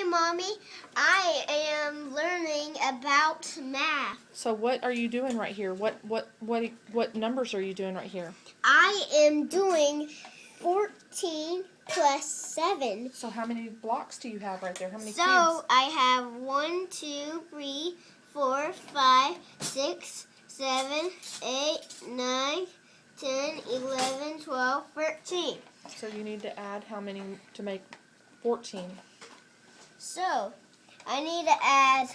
Mommy. I am learning about math. So what are you doing right here? What numbers are you doing right here? I am doing 14 plus 7. So how many blocks do you have right there? How many So cubes? I have 1, 2, 3, 4, 5, 6, 7, 8, 9, 10, 11, 12, 13. So you need to add how many to make 14? So I need to add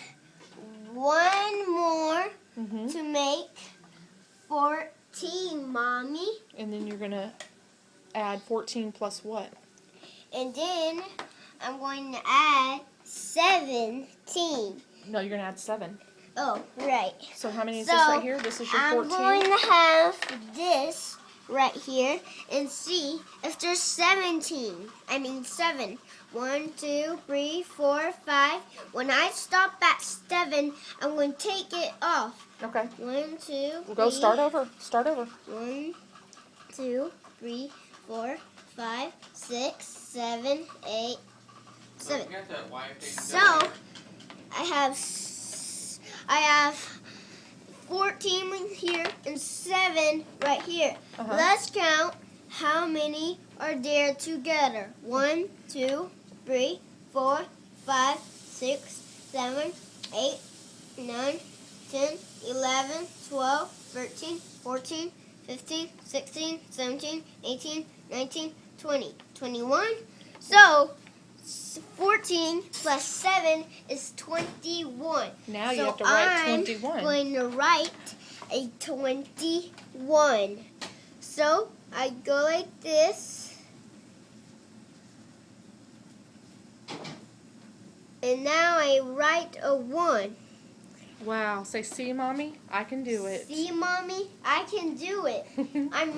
one more Mm-hmm. to make 14, Mommy. And then you're going to add 14 plus what? And then I'm going to add 17. No, you're going to add 7. Oh, right. So how many is So, this right here? This is your 14? I'm going to have this right here and see if there's 17. I mean 7. 1, 2, 3, 4, 5. When I stop at 7, I'm going to take it off. Okay. 1, 2, We'll go start over. Start over. 1, 2, 3, 4, 5, 6, 7, 8, 7. So I have 14 here and 7 right here. Uh-huh. Let's count how many are there together. 1, 2, 3, 4, 5, 6, 7, 8, 9, 10, 11, 12, 13, 14, 15, 16, 17, 18, 19, 20, 21. So 14 plus 7 is 21. Now So you have to write I'm 21. going to write a 21. So I go like this. And now I write a 1. Wow. Say, see, Mommy? I can do it. See, Mommy? I can do it. I'm